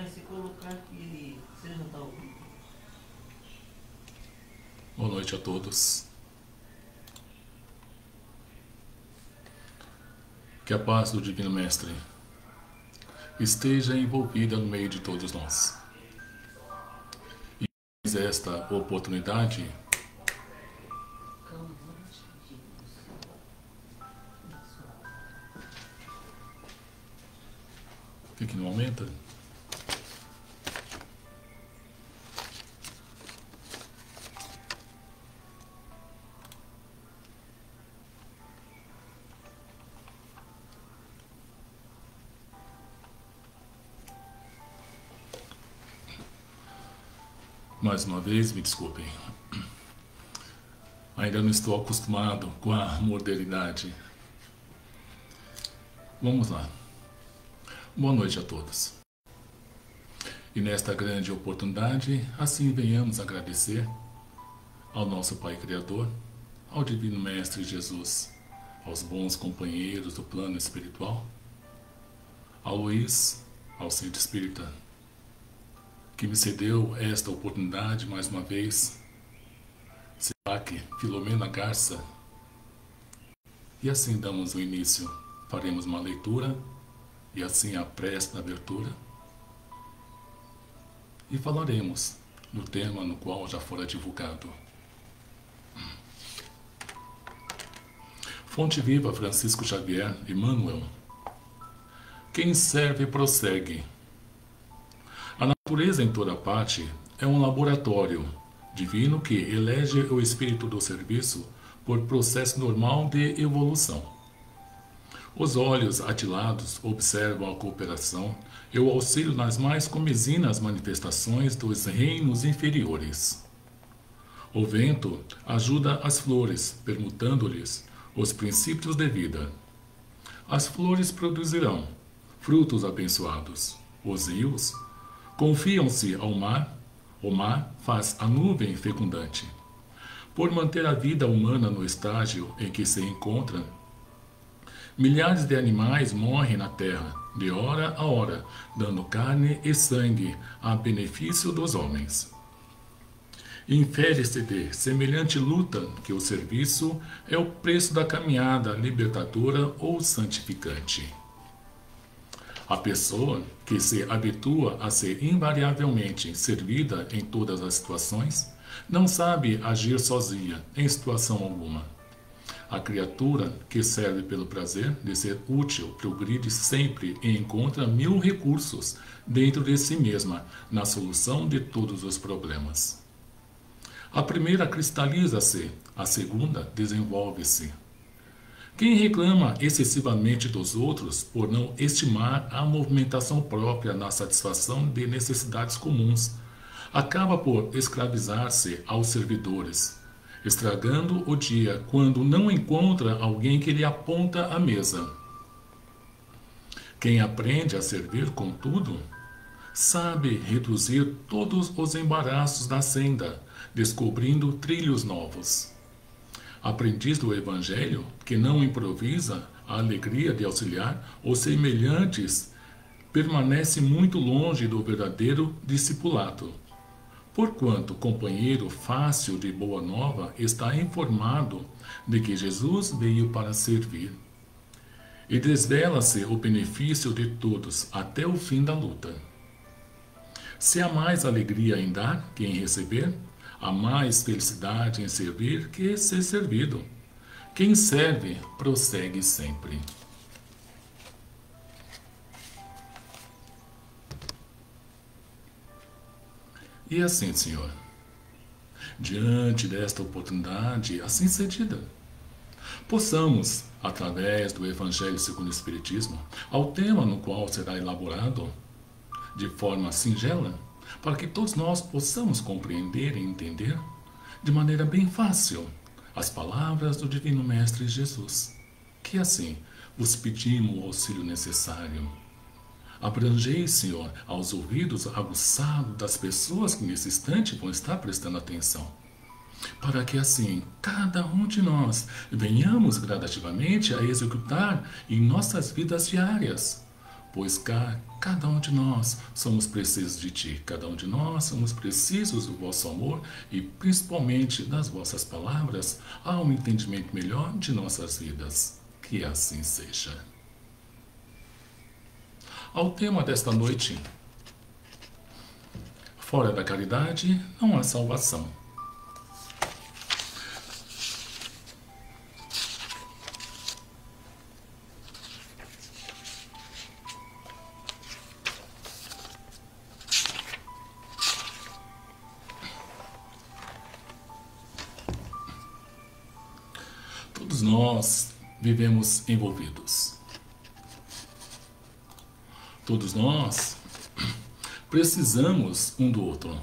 mas se colocar que você não está ouvindo. Boa noite a todos. Que a paz do Divino Mestre esteja envolvida no meio de todos nós. E esta oportunidade que não aumenta. Mais uma vez, me desculpem. Ainda não estou acostumado com a modernidade. Vamos lá. Boa noite a todos. E nesta grande oportunidade, assim venhamos agradecer ao nosso Pai Criador, ao Divino Mestre Jesus, aos bons companheiros do plano espiritual, ao Luiz, ao Centro Espírita, que me cedeu esta oportunidade mais uma vez, Silac, Filomena Garça. E assim damos o início. Faremos uma leitura e assim a prece da abertura. E falaremos do tema no qual já fora divulgado. Fonte Viva, Francisco Xavier, Emmanuel. Quem serve prossegue. A natureza em toda parte é um laboratório divino que elege o espírito do serviço por processo normal de evolução. Os olhos atilados observam a cooperação e o auxílio nas mais comezinas manifestações dos reinos inferiores. O vento ajuda as flores, permutando-lhes os princípios de vida. As flores produzirão frutos abençoados. Os rios confiam-se ao mar, o mar faz a nuvem fecundante. Por manter a vida humana no estágio em que se encontra, milhares de animais morrem na terra, de hora a hora, dando carne e sangue a benefício dos homens. Infere-se de semelhante luta que o serviço é o preço da caminhada libertadora ou santificante. A pessoa que se habitua a ser invariavelmente servida em todas as situações, não sabe agir sozinha em situação alguma. A criatura que serve pelo prazer de ser útil progride sempre e encontra 1000 recursos dentro de si mesma na solução de todos os problemas. A primeira cristaliza-se, a segunda desenvolve-se. Quem reclama excessivamente dos outros por não estimar a movimentação própria na satisfação de necessidades comuns, acaba por escravizar-se aos servidores, estragando o dia quando não encontra alguém que lhe aponta a mesa. Quem aprende a servir, contudo, sabe reduzir todos os embaraços da senda, descobrindo trilhos novos. Aprendiz do Evangelho, que não improvisa a alegria de auxiliar os semelhantes, permanece muito longe do verdadeiro discipulado. Porquanto companheiro fácil de boa nova está informado de que Jesus veio para servir. E desvela-se o benefício de todos até o fim da luta. Se há mais alegria em dar que em receber, há mais felicidade em servir que ser servido. Quem serve, prossegue sempre. E assim, Senhor, diante desta oportunidade assim cedida, possamos, através do Evangelho segundo o Espiritismo, ao tema no qual será elaborado de forma singela, para que todos nós possamos compreender e entender de maneira bem fácil as palavras do Divino Mestre Jesus, que assim vos pedimos o auxílio necessário. Abrangei, Senhor, aos ouvidos aguçados das pessoas que nesse instante vão estar prestando atenção, para que assim cada um de nós venhamos gradativamente a executar em nossas vidas diárias, pois cada um de nós somos precisos de ti, cada um de nós somos precisos do vosso amor e principalmente das vossas palavras, há um entendimento melhor de nossas vidas. Que assim seja. Ao tema desta noite, fora da caridade não há salvação. Todos nós vivemos envolvidos. Todos nós precisamos um do outro.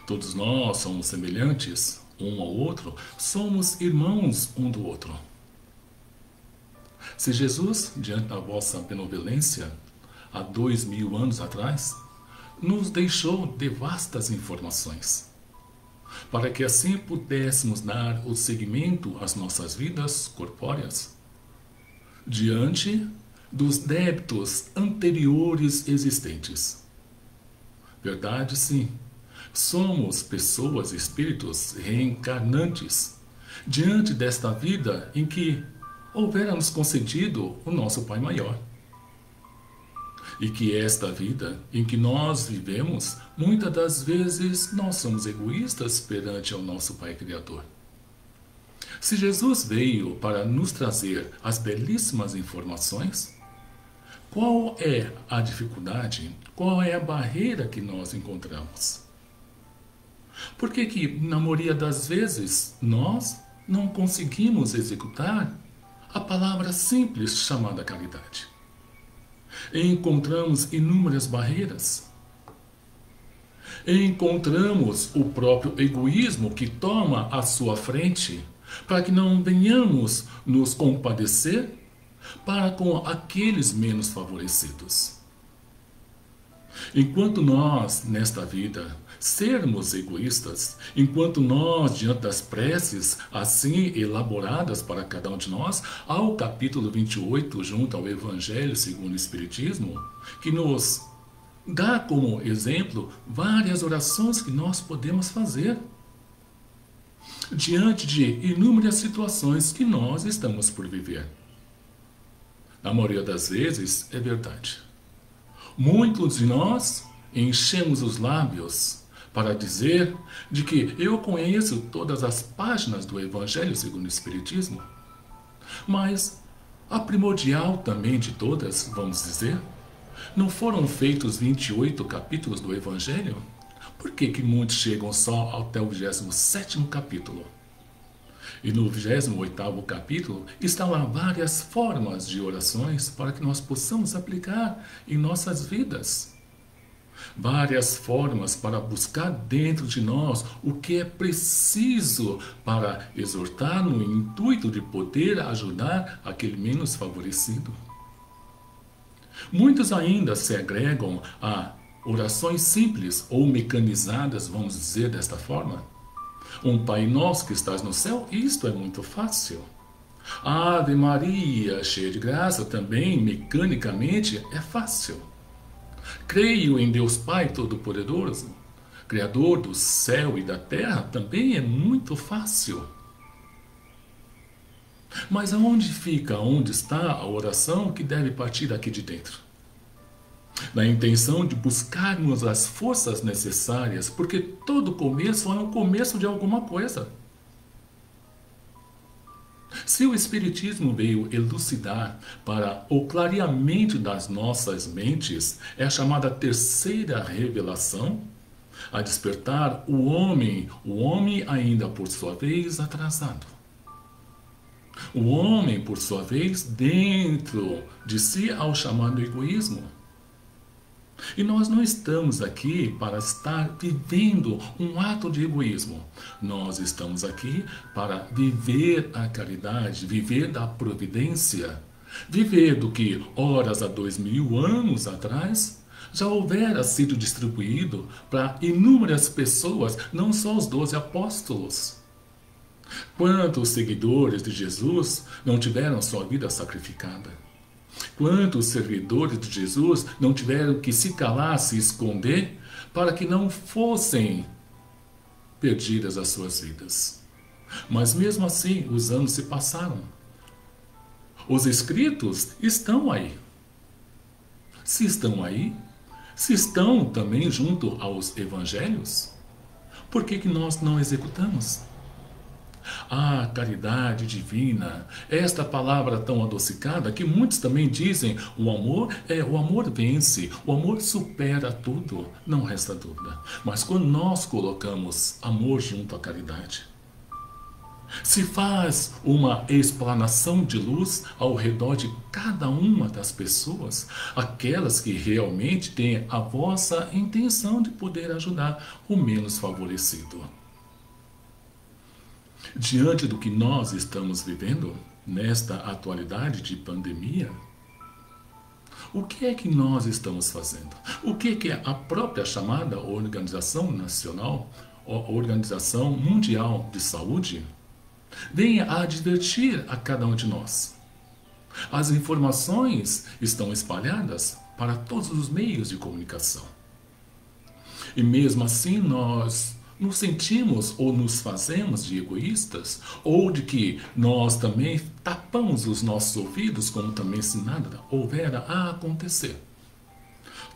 Todos nós somos semelhantes um ao outro, somos irmãos um do outro. Se Jesus, diante da vossa benevolência, há 2000 anos atrás, nos deixou de vastas informações, para que assim pudéssemos dar o seguimento às nossas vidas corpóreas, diante dos débitos anteriores existentes. Verdade, sim, somos pessoas, espíritos reencarnantes, diante desta vida em que houvera nos concedido o nosso Pai Maior. E que esta vida em que nós vivemos, muitas das vezes nós somos egoístas perante ao nosso Pai Criador. Se Jesus veio para nos trazer as belíssimas informações, qual é a dificuldade, qual é a barreira que nós encontramos? Por que na maioria das vezes nós não conseguimos executar a palavra simples chamada caridade? Encontramos inúmeras barreiras. Encontramos o próprio egoísmo que toma a sua frente para que não venhamos nos compadecer para com aqueles menos favorecidos. Enquanto nós, nesta vida, sermos egoístas, enquanto nós, diante das preces assim elaboradas para cada um de nós, há o capítulo 28, junto ao Evangelho segundo o Espiritismo, que nos dá como exemplo várias orações que nós podemos fazer diante de inúmeras situações que nós estamos por viver. Na maioria das vezes, é verdade. Muitos de nós enchemos os lábios para dizer de que eu conheço todas as páginas do Evangelho segundo o Espiritismo, mas a primordial também de todas, vamos dizer, não foram feitos 28 capítulos do Evangelho? Por que muitos chegam só até o 27º capítulo? E no 28º capítulo estão lá várias formas de orações para que nós possamos aplicar em nossas vidas. Várias formas para buscar dentro de nós o que é preciso para exortar no intuito de poder ajudar aquele menos favorecido. Muitos ainda se agregam a orações simples ou mecanizadas, vamos dizer desta forma. Um Pai Nosso que estás no céu, isto é muito fácil. Ave Maria, cheia de graça, também mecanicamente é fácil. Creio em Deus Pai Todo-Poderoso, Criador do céu e da terra, também é muito fácil. Mas onde está a oração que deve partir aqui de dentro? Na intenção de buscarmos as forças necessárias, porque todo começo é um começo de alguma coisa. Se o Espiritismo veio elucidar para o clareamento das nossas mentes, é a chamada terceira revelação, a despertar o homem ainda por sua vez atrasado. O homem, por sua vez, dentro de si ao chamado egoísmo. E nós não estamos aqui para estar vivendo um ato de egoísmo. Nós estamos aqui para viver a caridade, viver da providência, viver do que, horas há 2000 anos atrás, já houvera sido distribuído para inúmeras pessoas, não só os 12 apóstolos. Quantos seguidores de Jesus não tiveram sua vida sacrificada? Quantos servidores de Jesus não tiveram que se calar, se esconder, para que não fossem perdidas as suas vidas? Mas mesmo assim, os anos se passaram. Os escritos estão aí. Se estão aí, se estão também junto aos evangelhos, por que nós não executamos? Ah, caridade divina, esta palavra tão adocicada que muitos também dizem, o amor vence, o amor supera tudo, não resta dúvida. Mas quando nós colocamos amor junto à caridade, se faz uma explanação de luz ao redor de cada uma das pessoas, aquelas que realmente têm a vossa intenção de poder ajudar o menos favorecido. Diante do que nós estamos vivendo, nesta atualidade de pandemia, o que é que nós estamos fazendo? O que é que a própria chamada Organização Nacional, Organização Mundial de Saúde, vem a advertir a cada um de nós? As informações estão espalhadas para todos os meios de comunicação. E mesmo assim nós nos sentimos ou nos fazemos de egoístas, ou de que nós também tapamos os nossos ouvidos, como também se nada houvera a acontecer.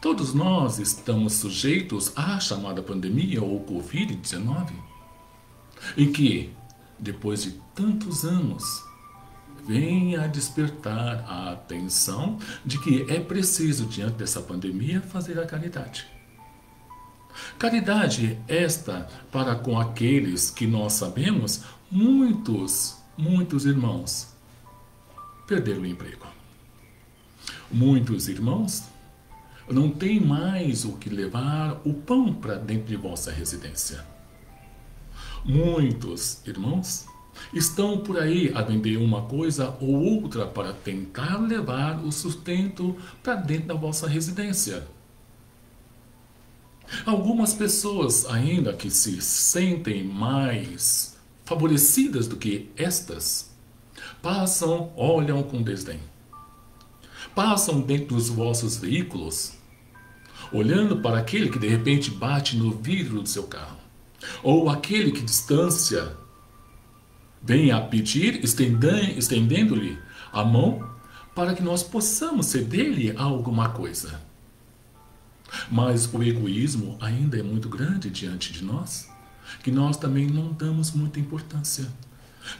Todos nós estamos sujeitos à chamada pandemia ou Covid-19, em que, depois de tantos anos, vem a despertar a atenção de que é preciso, diante dessa pandemia, fazer a caridade. Caridade esta para com aqueles que nós sabemos, muitos irmãos perderam o emprego. Muitos irmãos não têm mais o que levar o pão para dentro de vossa residência. Muitos irmãos estão por aí a vender uma coisa ou outra para tentar levar o sustento para dentro da vossa residência. Algumas pessoas ainda que se sentem mais favorecidas do que estas, passam, olham com desdém. Passam dentro dos vossos veículos, olhando para aquele que de repente bate no vidro do seu carro, ou aquele que distância vem a pedir, estendendo-lhe a mão para que nós possamos ceder-lhe alguma coisa. Mas o egoísmo ainda é muito grande diante de nós, que nós também não damos muita importância.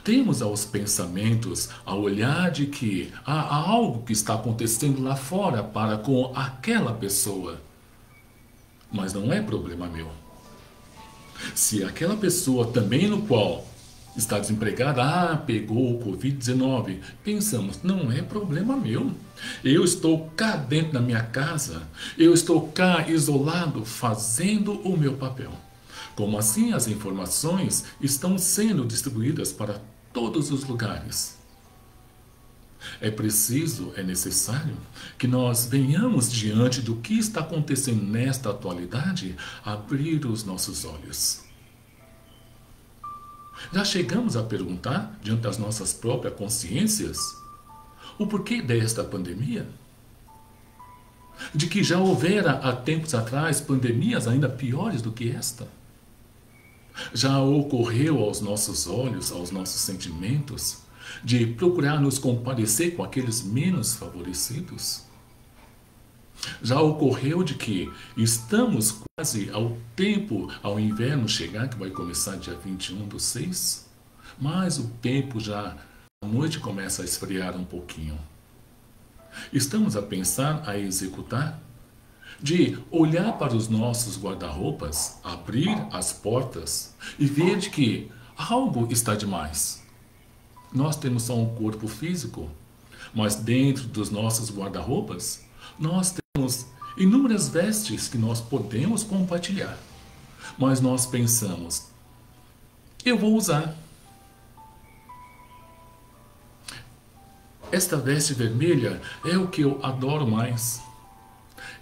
Temos aos pensamentos, a olhar de que há algo que está acontecendo lá fora para com aquela pessoa. Mas não é problema meu. Se aquela pessoa também no qual está desempregada, pegou o Covid-19, pensamos, não é problema meu. Eu estou cá dentro da minha casa, eu estou cá isolado, fazendo o meu papel. Como assim as informações estão sendo distribuídas para todos os lugares? É preciso, é necessário que nós venhamos diante do que está acontecendo nesta atualidade, abrir os nossos olhos. Já chegamos a perguntar, diante das nossas próprias consciências, o porquê desta pandemia? De que já houvera há tempos atrás pandemias ainda piores do que esta? Já ocorreu aos nossos olhos, aos nossos sentimentos, de procurar nos compadecer com aqueles menos favorecidos? Já ocorreu de que estamos quase ao inverno chegar, que vai começar dia 21/6, mas o tempo já, a noite começa a esfriar um pouquinho. Estamos a pensar, a executar, de olhar para os nossos guarda-roupas, abrir as portas e ver de que algo está demais. Nós temos só um corpo físico, mas dentro dos nossos guarda-roupas, nós temos inúmeras vestes que nós podemos compartilhar. Mas nós pensamos, eu vou usar. Esta veste vermelha é o que eu adoro mais.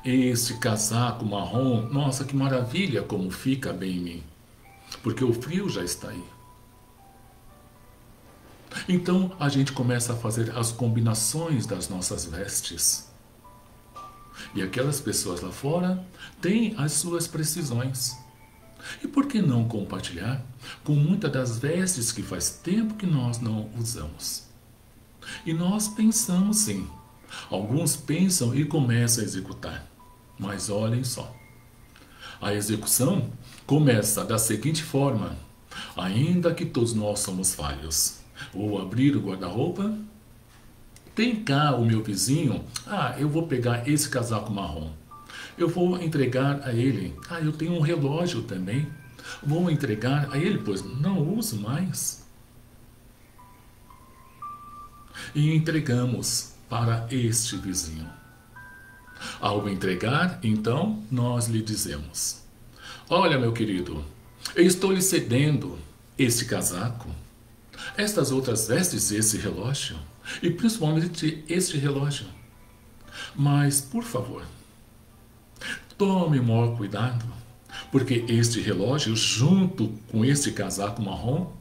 Este casaco marrom, nossa, que maravilha como fica bem em mim. Porque o frio já está aí. Então a gente começa a fazer as combinações das nossas vestes. E aquelas pessoas lá fora têm as suas precisões. E por que não compartilhar com muitas das vestes que faz tempo que nós não usamos? E nós pensamos sim. Alguns pensam e começam a executar. Mas olhem só. A execução começa da seguinte forma: ainda que todos nós somos falhos. Vou abrir o guarda-roupa. Tem cá o meu vizinho. Eu vou pegar esse casaco marrom. Eu vou entregar a ele. Eu tenho um relógio também. Vou entregar a ele, pois não uso mais. E entregamos para este vizinho. Ao entregar, então, nós lhe dizemos: olha, meu querido, eu estou lhe cedendo este casaco, estas outras vestes, esse relógio, e principalmente este relógio. Mas, por favor, tome o maior cuidado, porque este relógio, junto com este casaco marrom,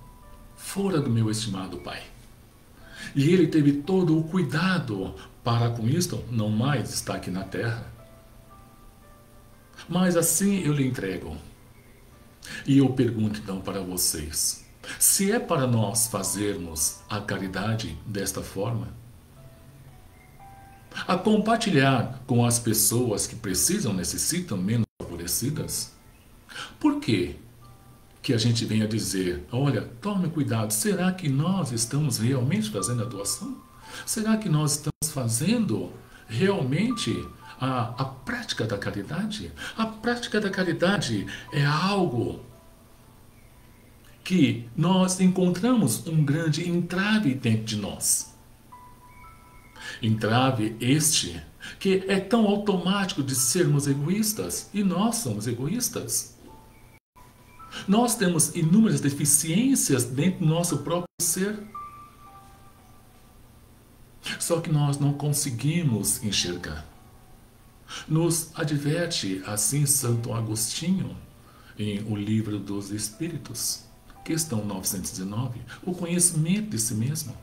fora do meu estimado pai. E ele teve todo o cuidado para com isto não mais estar aqui na terra. Mas assim eu lhe entrego. E eu pergunto então para vocês, se é para nós fazermos a caridade desta forma, a compartilhar com as pessoas que precisam, necessitam, menos favorecidas, por que a gente venha dizer, olha, tome cuidado, será que nós estamos realmente fazendo a doação? Será que nós estamos fazendo realmente a prática da caridade? A prática da caridade é algo que nós encontramos um grande entrave dentro de nós. Entrave este que é tão automático de sermos egoístas, e nós somos egoístas. Nós temos inúmeras deficiências dentro do nosso próprio ser. Só que nós não conseguimos enxergar. Nos adverte assim Santo Agostinho em O Livro dos Espíritos, questão 919, o conhecimento de si mesmo.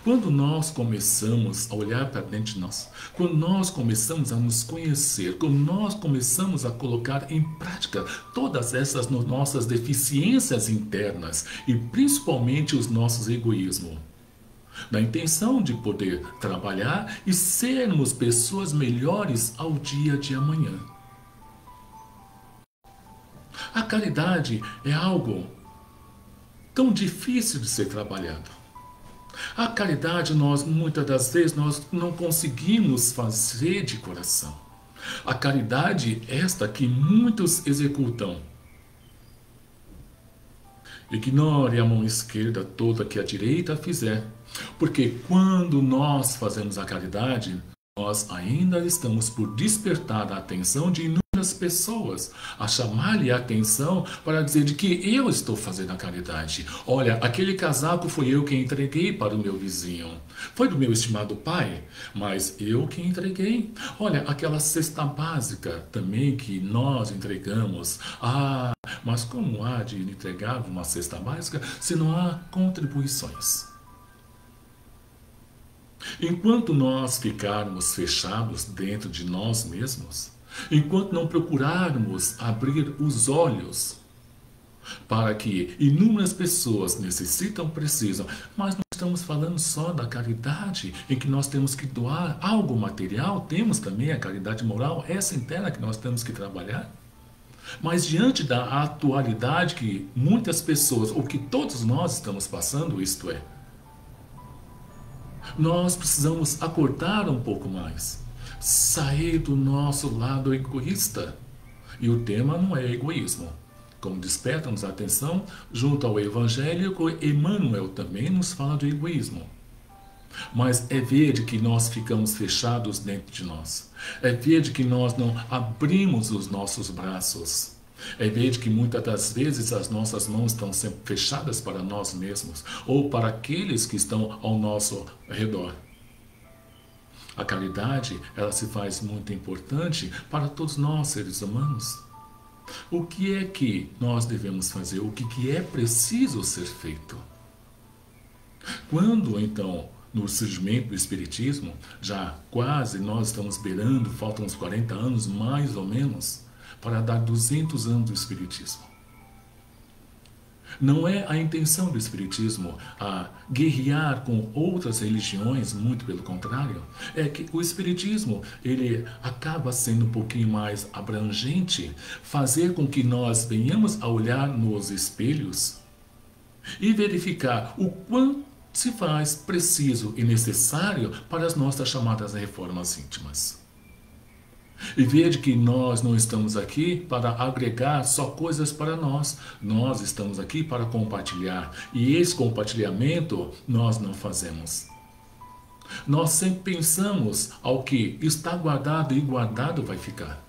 Quando nós começamos a olhar para dentro de nós, quando nós começamos a nos conhecer, quando nós começamos a colocar em prática todas essas nossas deficiências internas e principalmente os nossos egoísmos, na intenção de poder trabalhar e sermos pessoas melhores ao dia de amanhã. A caridade é algo tão difícil de ser trabalhado. A caridade, muitas das vezes, nós não conseguimos fazer de coração. A caridade, esta que muitos executam. Ignore a mão esquerda toda que a direita fizer. Porque quando nós fazemos a caridade, nós ainda estamos por despertar a atenção de inúmeras pessoas, a chamar-lhe a atenção para dizer de que eu estou fazendo a caridade. Olha, aquele casaco foi eu que entreguei para o meu vizinho. Foi do meu estimado pai, mas eu que entreguei. Olha, aquela cesta básica também que nós entregamos. Mas como há de entregar uma cesta básica se não há contribuições? Enquanto nós ficarmos fechados dentro de nós mesmos, enquanto não procurarmos abrir os olhos para que inúmeras pessoas necessitam, precisam, mas não estamos falando só da caridade em que nós temos que doar algo material, temos também a caridade moral, essa interna que nós temos que trabalhar. Mas diante da atualidade que muitas pessoas, ou que todos nós estamos passando, isto é, nós precisamos acordar um pouco mais, sair do nosso lado egoísta. E o tema não é egoísmo. Como desperta-nos a atenção, junto ao evangélico, Emmanuel também nos fala de egoísmo. Mas é ver de que nós ficamos fechados dentro de nós. É ver de que nós não abrimos os nossos braços. É ver de que muitas das vezes as nossas mãos estão sempre fechadas para nós mesmos ou para aqueles que estão ao nosso redor. A caridade, ela se faz muito importante para todos nós, seres humanos. O que é que nós devemos fazer? O que é preciso ser feito? Quando, então, no surgimento do Espiritismo, já quase nós estamos beirando, faltam uns 40 anos, mais ou menos, para dar 200 anos do Espiritismo. Não é a intenção do Espiritismo a guerrear com outras religiões, muito pelo contrário. É que o Espiritismo, ele acaba sendo um pouquinho mais abrangente, fazer com que nós venhamos a olhar nos espelhos e verificar o quanto se faz preciso e necessário para as nossas chamadas reformas íntimas. E veja que nós não estamos aqui para agregar só coisas para nós. Nós estamos aqui para compartilhar. E esse compartilhamento nós não fazemos. Nós sempre pensamos ao que está guardado e guardado vai ficar.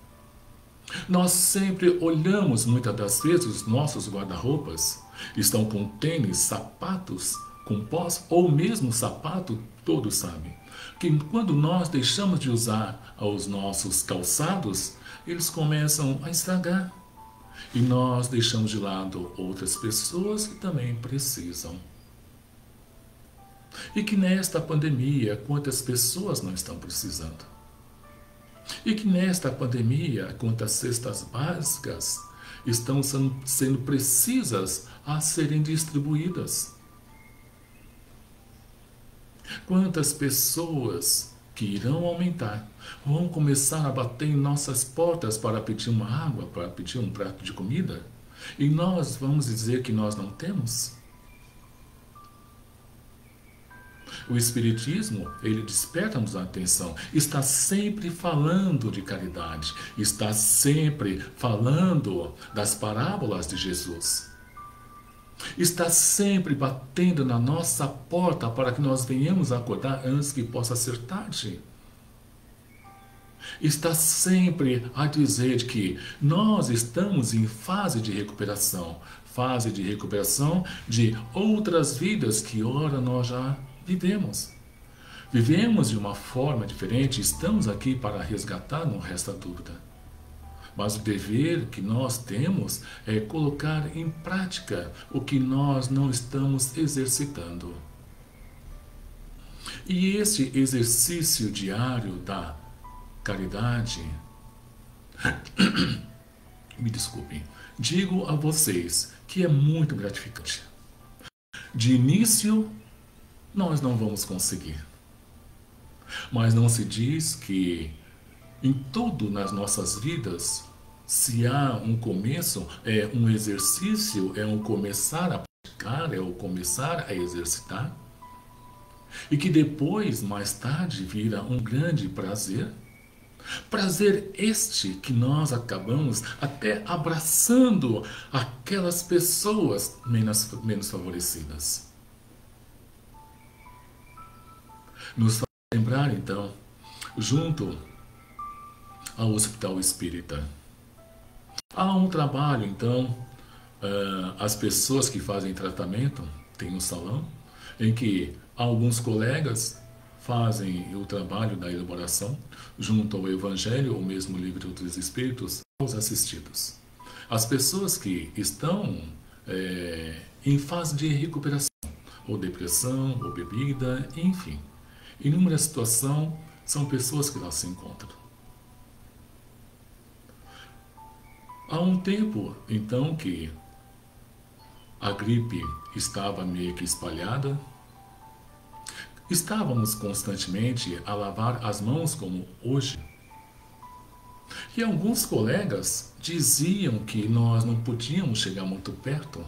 Nós sempre olhamos, muitas das vezes, os nossos guarda-roupas. Estão com tênis, sapatos, com pós, ou mesmo sapato, todos sabem. Que quando nós deixamos de usar os nossos calçados, eles começam a estragar. E nós deixamos de lado outras pessoas que também precisam. E que nesta pandemia, quantas pessoas não estão precisando? E que nesta pandemia, quantas cestas básicas estão sendo precisas a serem distribuídas? Quantas pessoas que irão aumentar vão começar a bater em nossas portas para pedir uma água, para pedir um prato de comida? E nós vamos dizer que nós não temos? O Espiritismo, ele desperta-nos a atenção, está sempre falando de caridade, está sempre falando das parábolas de Jesus. Está sempre batendo na nossa porta para que nós venhamos acordar antes que possa ser tarde. Está sempre a dizer que nós estamos em fase de recuperação de outras vidas que ora nós já vivemos. Vivemos de uma forma diferente, estamos aqui para resgatar, não resta dúvida. Mas o dever que nós temos é colocar em prática o que nós não estamos exercitando. E este exercício diário da caridade, me desculpem, digo a vocês que é muito gratificante. De início, nós não vamos conseguir. Mas não se diz que em tudo nas nossas vidas, se há um começo, é um exercício, é um começar a praticar, é o começar a exercitar, e que depois, mais tarde, vira um grande prazer. Prazer este que nós acabamos até abraçando aquelas pessoas menos favorecidas. Nos faz lembrar, então, junto ao Hospital Espírita. Há um trabalho, então, as pessoas que fazem tratamento têm um salão em que alguns colegas fazem o trabalho da elaboração junto ao Evangelho, ou mesmo Livro dos Espíritos, aos assistidos. As pessoas que estão em fase de recuperação, ou depressão, ou bebida, enfim. Inúmeras situações são pessoas que lá se encontram. Há um tempo, então, que a gripe estava meio que espalhada, estávamos constantemente a lavar as mãos como hoje. E alguns colegas diziam que nós não podíamos chegar muito perto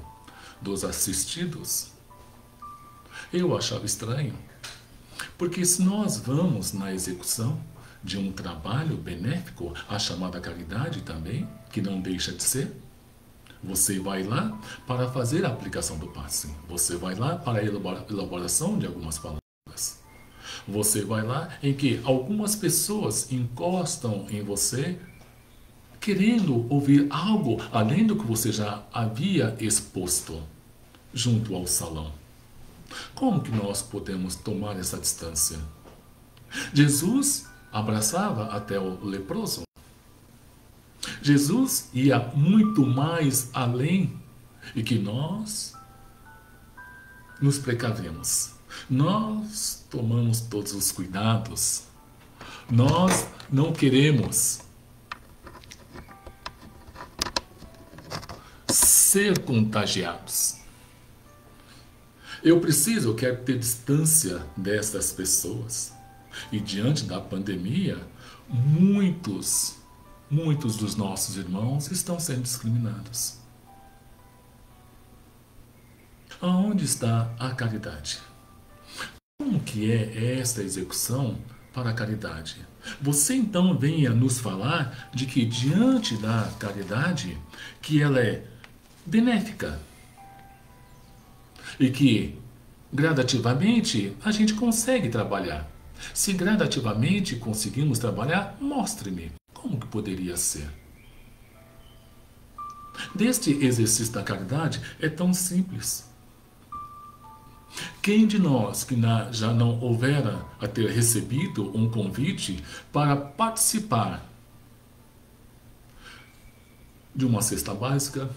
dos assistidos. Eu achava estranho, porque se nós vamos na execução de um trabalho benéfico, a chamada caridade também, que não deixa de ser, você vai lá para fazer a aplicação do passe, você vai lá para a elaboração de algumas palavras, você vai lá em que algumas pessoas encostam em você, querendo ouvir algo além do que você já havia exposto junto ao salão. Como que nós podemos tomar essa distância? Jesus abraçava até o leproso. Jesus ia muito mais além e que nós nos precavemos. Nós tomamos todos os cuidados. Nós não queremos ser contagiados. Eu quero ter distância dessas pessoas. E diante da pandemia, muitos dos nossos irmãos estão sendo discriminados. Aonde está a caridade? Como que é esta execução para a caridade? Você então venha nos falar de que diante da caridade, que ela é benéfica e que gradativamente a gente consegue trabalhar. Se gradativamente conseguimos trabalhar, mostre-me como que poderia ser. Deste exercício da caridade é tão simples. Quem de nós que já não houvera a ter recebido um convite para participar de uma cesta básica,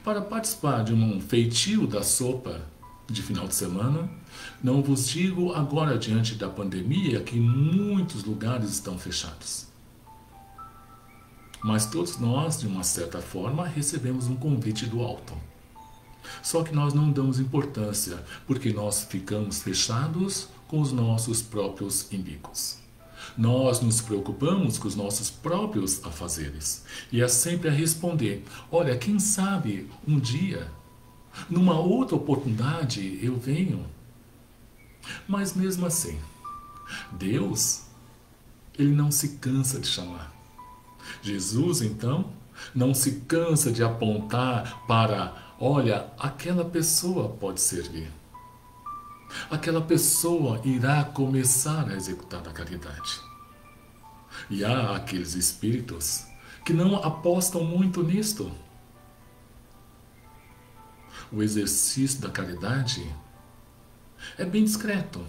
para participar de um feitio da sopa de final de semana? Não vos digo agora, diante da pandemia, que muitos lugares estão fechados. Mas todos nós, de uma certa forma, recebemos um convite do alto. Só que nós não damos importância, porque nós ficamos fechados com os nossos próprios imbicos. Nós nos preocupamos com os nossos próprios afazeres. E é sempre a responder: olha, quem sabe um dia, numa outra oportunidade, eu venho. Mas mesmo assim, Deus, Ele não se cansa de chamar. Jesus, então, não se cansa de apontar para: olha, aquela pessoa pode servir. Aquela pessoa irá começar a executar a caridade. E há aqueles espíritos que não apostam muito nisto. O exercício da caridade é bem discreto,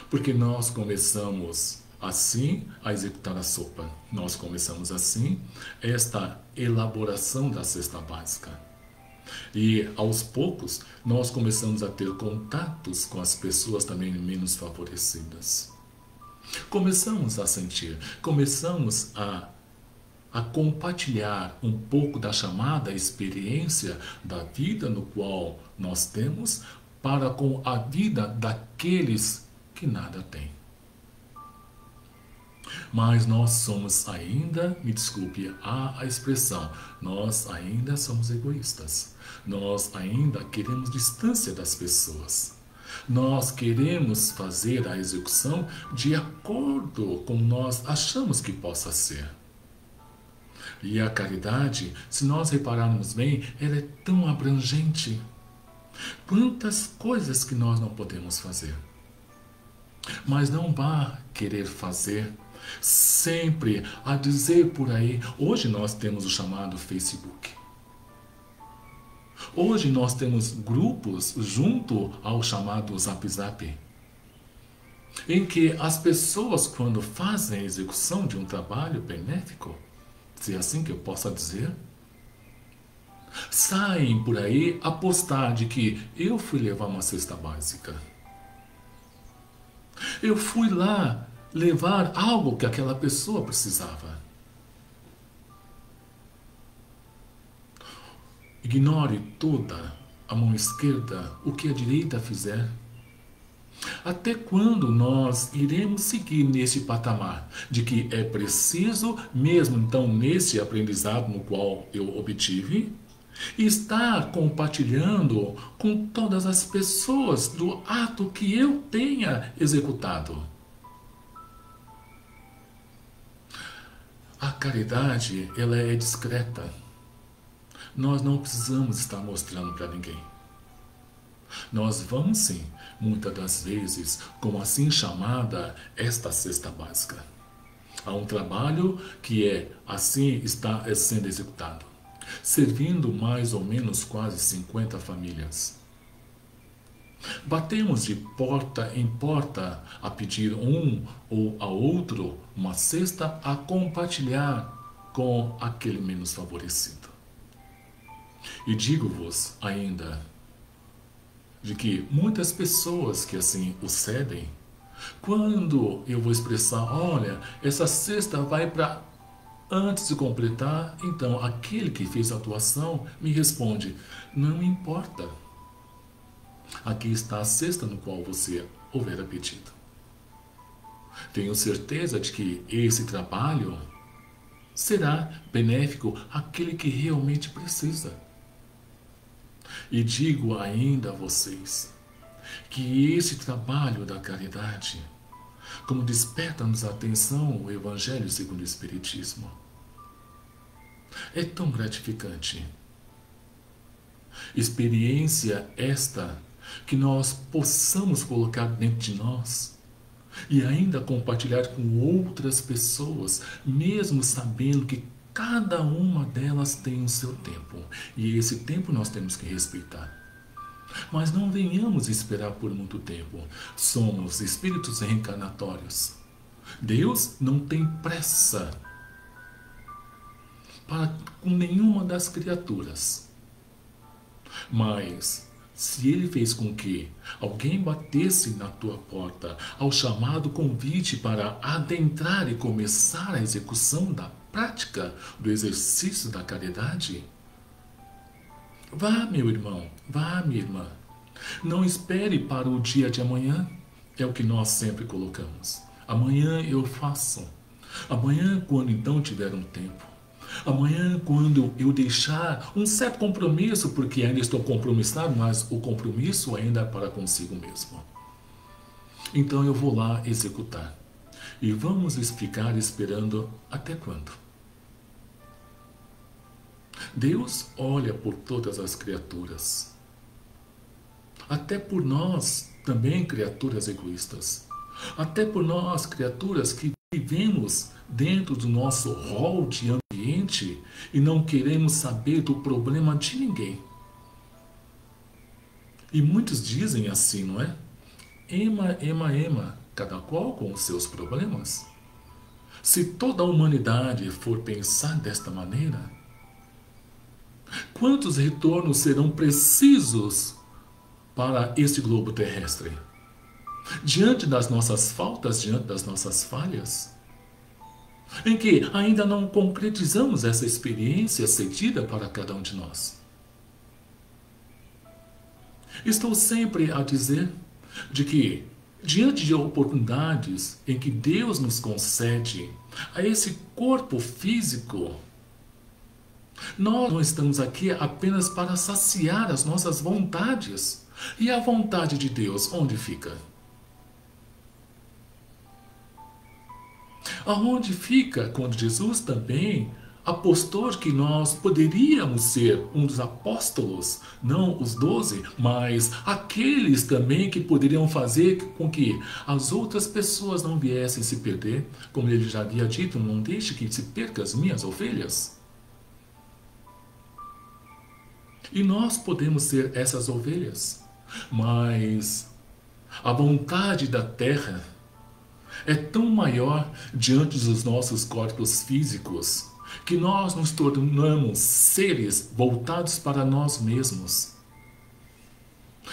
porque nós começamos assim a executar a sopa. Nós começamos assim esta elaboração da cesta básica. E aos poucos nós começamos a ter contatos com as pessoas também menos favorecidas. Começamos a sentir, começamos a compartilhar um pouco da chamada experiência da vida no qual nós temos para com a vida daqueles que nada têm. Mas nós somos ainda, me desculpe a expressão, nós ainda somos egoístas. Nós ainda queremos distância das pessoas. Nós queremos fazer a execução de acordo com nós achamos que possa ser. E a caridade, se nós repararmos bem, ela é tão abrangente. Quantas coisas que nós não podemos fazer. Mas não vá querer fazer sempre a dizer por aí. Hoje nós temos o chamado Facebook. Hoje nós temos grupos junto ao chamado Zap Zap, em que as pessoas, quando fazem a execução de um trabalho benéfico, se é assim que eu possa dizer, saem por aí a postar de que eu fui levar uma cesta básica. Eu fui lá levar algo que aquela pessoa precisava. Ignore toda a mão esquerda o que a direita fizer. Até quando nós iremos seguir nesse patamar de que é preciso, mesmo então nesse aprendizado no qual eu obtive, estar compartilhando com todas as pessoas do ato que eu tenha executado? A caridade, ela é discreta. Nós não precisamos estar mostrando para ninguém. Nós vamos sim, muitas das vezes, como assim chamada esta cesta básica. Há um trabalho que assim está sendo executado, servindo mais ou menos quase 50 famílias. Batemos de porta em porta a pedir um ou a outro uma cesta a compartilhar com aquele menos favorecido. E digo-vos ainda, de que muitas pessoas que assim o cedem, quando eu vou expressar, olha, essa cesta vai para antes de completar, então aquele que fez a doação me responde, não importa. Aqui está a cesta no qual você houver apetite. Tenho certeza de que esse trabalho será benéfico àquele que realmente precisa. E digo ainda a vocês que esse trabalho da caridade, como desperta-nos a atenção o Evangelho segundo o Espiritismo, é tão gratificante. Experiência esta que nós possamos colocar dentro de nós e ainda compartilhar com outras pessoas, mesmo sabendo que cada uma delas tem o seu tempo. E esse tempo nós temos que respeitar. Mas não venhamos esperar por muito tempo. Somos espíritos reencarnatórios. Deus não tem pressa com nenhuma das criaturas. Mas se Ele fez com que alguém batesse na tua porta ao chamado convite para adentrar e começar a execução da prática do exercício da caridade, vá, meu irmão, vá, minha irmã. Não espere para o dia de amanhã. É o que nós sempre colocamos. Amanhã eu faço. Amanhã, quando então tiver um tempo. Amanhã, quando eu deixar um certo compromisso, porque ainda estou compromissado, mas o compromisso ainda é para consigo mesmo. Então eu vou lá executar. E vamos ficar esperando até quando? Deus olha por todas as criaturas. Até por nós, também criaturas egoístas. Até por nós, criaturas que vivemos dentro do nosso rol de ambiente e não queremos saber do problema de ninguém. E muitos dizem assim, não é? Ema, ema, ema, cada qual com os seus problemas. Se toda a humanidade for pensar desta maneira, quantos retornos serão precisos para este globo terrestre? Diante das nossas faltas, diante das nossas falhas, em que ainda não concretizamos essa experiência cedida para cada um de nós. Estou sempre a dizer de que, diante de oportunidades em que Deus nos concede a esse corpo físico, nós não estamos aqui apenas para saciar as nossas vontades. E a vontade de Deus, onde fica? Aonde fica quando Jesus também apostou que nós poderíamos ser um dos apóstolos, não os 12, mas aqueles também que poderiam fazer com que as outras pessoas não viessem se perder, como ele já havia dito, não deixe que se perca as minhas ovelhas. E nós podemos ser essas ovelhas, mas a vontade da terra é tão maior diante dos nossos corpos físicos que nós nos tornamos seres voltados para nós mesmos,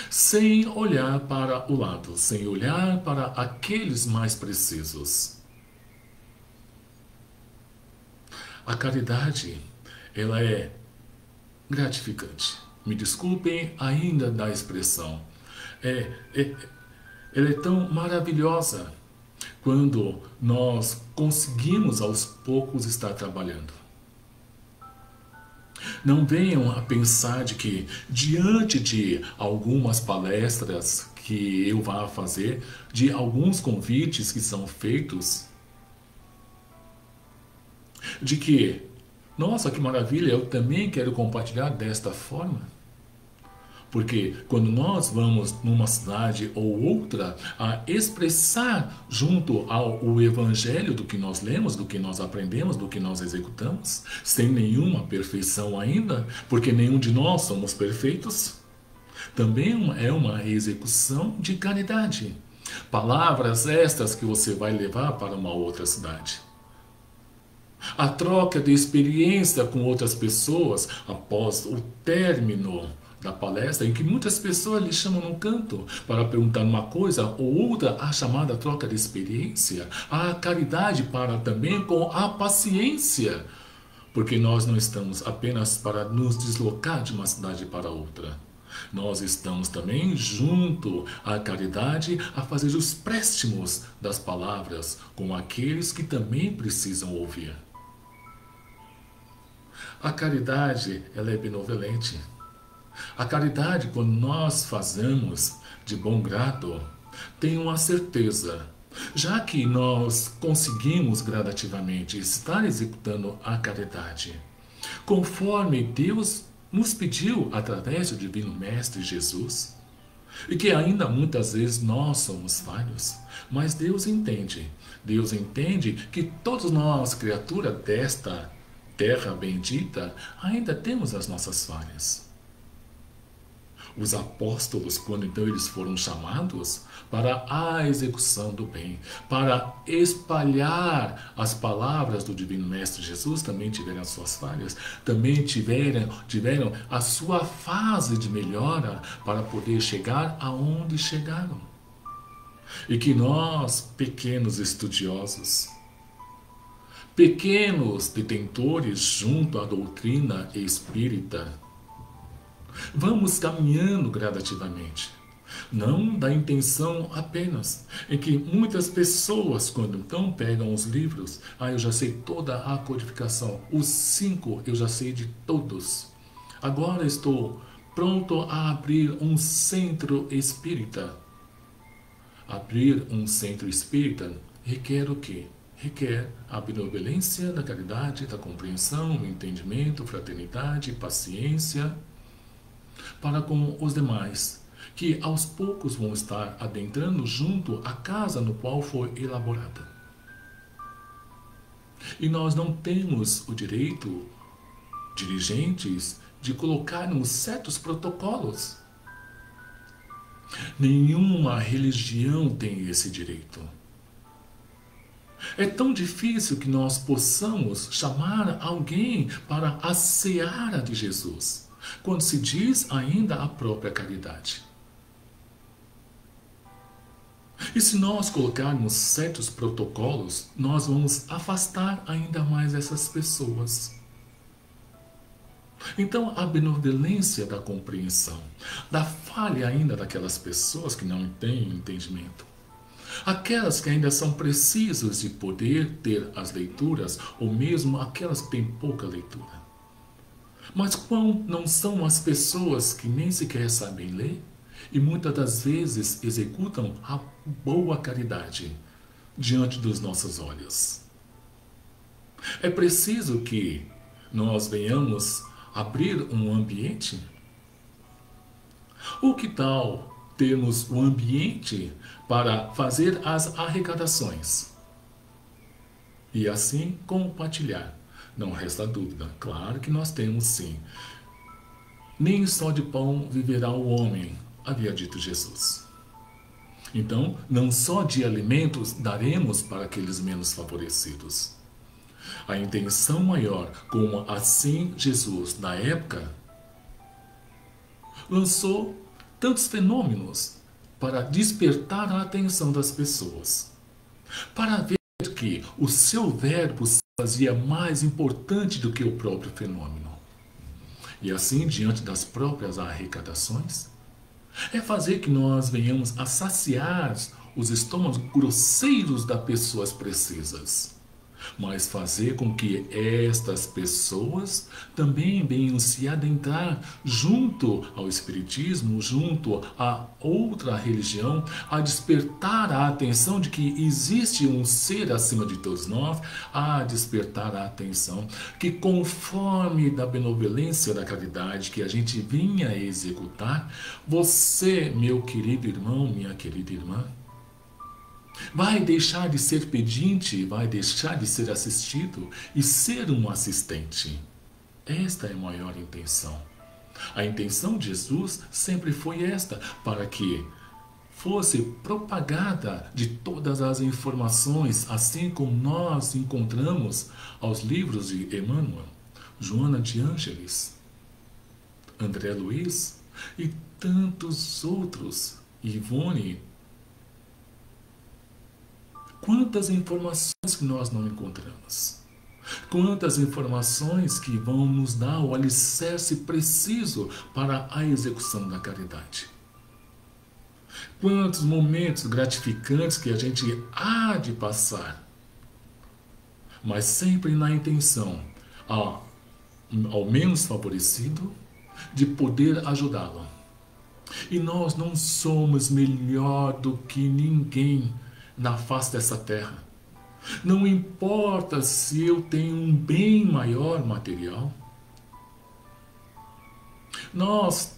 sem olhar para o lado, sem olhar para aqueles mais precisos. A caridade, ela é gratificante. Me desculpem ainda da expressão. Ela é tão maravilhosa quando nós conseguimos aos poucos estar trabalhando. Não venham a pensar de que diante de algumas palestras que eu vá fazer, de alguns convites que são feitos, de que, nossa, que maravilha, eu também quero compartilhar desta forma. Porque quando nós vamos numa cidade ou outra a expressar junto ao Evangelho do que nós lemos, do que nós aprendemos, do que nós executamos, sem nenhuma perfeição ainda, porque nenhum de nós somos perfeitos, também é uma execução de caridade. Palavras estas que você vai levar para uma outra cidade. A troca de experiência com outras pessoas após o término da palestra, em que muitas pessoas lhe chamam no canto para perguntar uma coisa ou outra, a chamada troca de experiência, a caridade para também com a paciência, porque nós não estamos apenas para nos deslocar de uma cidade para outra. Nós estamos também junto à caridade a fazer os préstimos das palavras com aqueles que também precisam ouvir. A caridade, ela é benevolente. A caridade, quando nós fazemos de bom grado, tem uma certeza. Já que nós conseguimos gradativamente estar executando a caridade, conforme Deus nos pediu através do Divino Mestre Jesus, e que ainda muitas vezes nós somos falhos, mas Deus entende que todos nós, criatura desta terra bendita, ainda temos as nossas falhas. Os apóstolos, quando então eles foram chamados para a execução do bem, para espalhar as palavras do Divino Mestre Jesus, também tiveram as suas falhas, também tiveram a sua fase de melhora para poder chegar aonde chegaram. E que nós, pequenos estudiosos, pequenos detentores junto à doutrina espírita, vamos caminhando gradativamente. Não da intenção apenas em que muitas pessoas, quando então pegam os livros, eu já sei toda a codificação, os 5 eu já sei de todos. Agora estou pronto a abrir um centro espírita. Abrir um centro espírita requer o quê? Requer a benevolência da caridade, da compreensão, o entendimento, fraternidade, paciência, para com os demais, que aos poucos vão estar adentrando junto à casa no qual foi elaborada. E nós não temos o direito, dirigentes, de colocarmos certos protocolos. Nenhuma religião tem esse direito. É tão difícil que nós possamos chamar alguém para a seara de Jesus, quando se diz ainda a própria caridade. E se nós colocarmos certos protocolos, nós vamos afastar ainda mais essas pessoas. Então, a benevolência da compreensão, da falha ainda daquelas pessoas que não têm entendimento, aquelas que ainda são precisas de poder ter as leituras, ou mesmo aquelas que têm pouca leitura. Mas quão não são as pessoas que nem sequer sabem ler e muitas das vezes executam a boa caridade diante dos nossos olhos. É preciso que nós venhamos abrir um ambiente. Ou que tal termos um ambiente para fazer as arrecadações e assim compartilhar? Não resta dúvida, claro que nós temos sim. Nem só de pão viverá o homem, havia dito Jesus. Então, não só de alimentos daremos para aqueles menos favorecidos. A intenção maior, como assim Jesus, na época, lançou tantos fenômenos para despertar a atenção das pessoas, para ver que o seu verbo se fazia mais importante do que o próprio fenômeno. E assim, diante das próprias arrecadações, é fazer que nós venhamos a saciar os estômagos grosseiros das pessoas precisas, mas fazer com que estas pessoas também venham se adentrar junto ao Espiritismo, junto a outra religião, a despertar a atenção de que existe um ser acima de todos nós, a despertar a atenção que, conforme da benevolência da caridade que a gente vinha a executar, você, meu querido irmão, minha querida irmã, vai deixar de ser pedinte, vai deixar de ser assistido e ser um assistente. Esta é a maior intenção. A intenção de Jesus sempre foi esta, para que fosse propagada de todas as informações, assim como nós encontramos aos livros de Emmanuel, Joana de Ângeles, André Luiz, e tantos outros. Ivone, quantas informações que nós não encontramos. Quantas informações que vão nos dar o alicerce preciso para a execução da caridade. Quantos momentos gratificantes que a gente há de passar, mas sempre na intenção, ao menos favorecido, de poder ajudá-lo. E nós não somos melhor do que ninguém na face dessa terra. Não importa se eu tenho um bem maior material.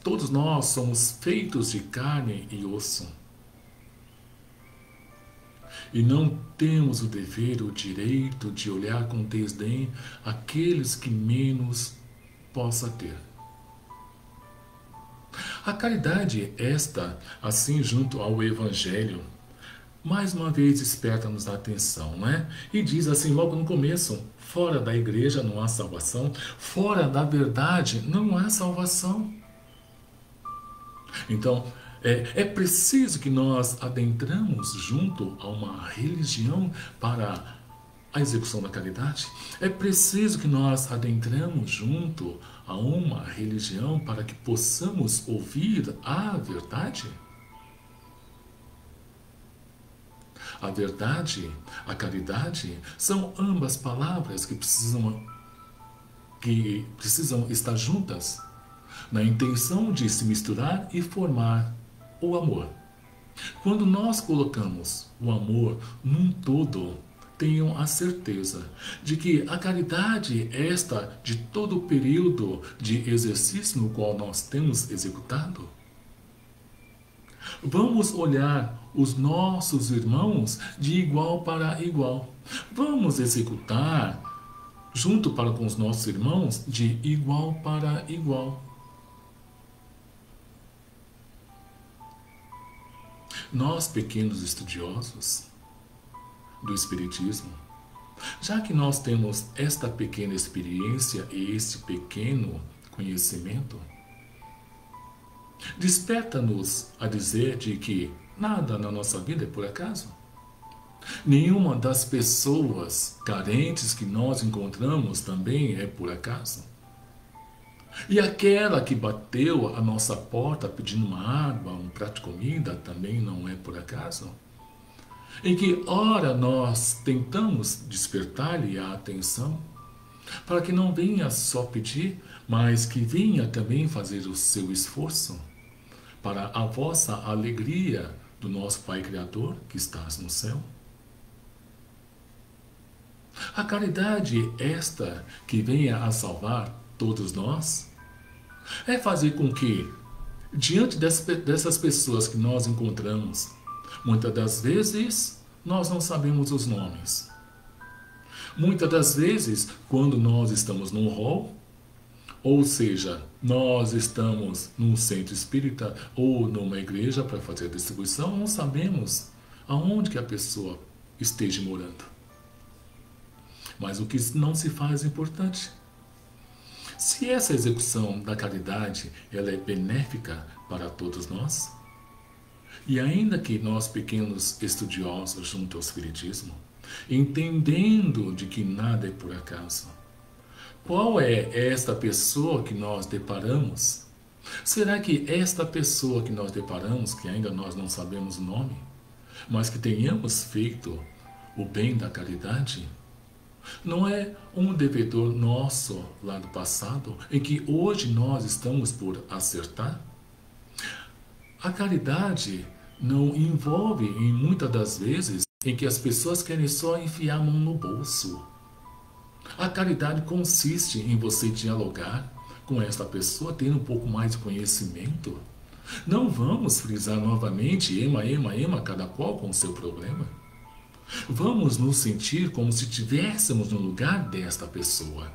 Todos nós somos feitos de carne e osso. E não temos o dever, o direito de olhar com desdém aqueles que menos possa ter. A caridade, assim junto ao Evangelho, mais uma vez desperta-nos a atenção, né? E diz assim logo no começo: fora da igreja não há salvação, fora da verdade não há salvação. Então, é preciso que nós adentramos junto a uma religião para a execução da caridade? É preciso que nós adentramos junto a uma religião para que possamos ouvir a verdade? A verdade, a caridade, são ambas palavras que precisam estar juntas na intenção de se misturar e formar o amor. Quando nós colocamos o amor num todo, tenham a certeza de que a caridade, de todo o período de exercício no qual nós temos executado, vamos olhar os nossos irmãos de igual para igual. Vamos executar junto com os nossos irmãos de igual para igual. Nós, pequenos estudiosos do Espiritismo, já que nós temos esta pequena experiência e este pequeno conhecimento, desperta-nos a dizer de que nada na nossa vida é por acaso. Nenhuma das pessoas carentes que nós encontramos também é por acaso. E aquela que bateu a nossa porta pedindo uma água, um prato de comida, também não é por acaso. Em que hora nós tentamos despertar-lhe a atenção, para que não venha só pedir, mas que venha também fazer o seu esforço, para a vossa alegria do nosso Pai Criador, que estás no céu. A caridade, que venha a salvar todos nós, é fazer com que, diante dessas pessoas que nós encontramos, muitas das vezes nós não sabemos os nomes. Muitas das vezes, quando nós estamos num hall, ou seja, nós estamos num centro espírita ou numa igreja para fazer a distribuição, não sabemos aonde que a pessoa esteja morando. Mas o que não se faz é importante. Se essa execução da caridade ela é benéfica para todos nós, e ainda que nós pequenos estudiosos junto ao Espiritismo, entendendo de que nada é por acaso, qual é esta pessoa que nós deparamos? Será que esta pessoa que nós deparamos, que ainda nós não sabemos o nome, mas que tenhamos feito o bem da caridade, não é um devedor nosso lá do passado, em que hoje nós estamos por acertar? A caridade não envolve, em muitas das vezes, em que as pessoas querem só enfiar a mão no bolso. A caridade consiste em você dialogar com esta pessoa, tendo um pouco mais de conhecimento. Não vamos frisar novamente, ema, cada qual com o seu problema. Vamos nos sentir como se estivéssemos no lugar desta pessoa.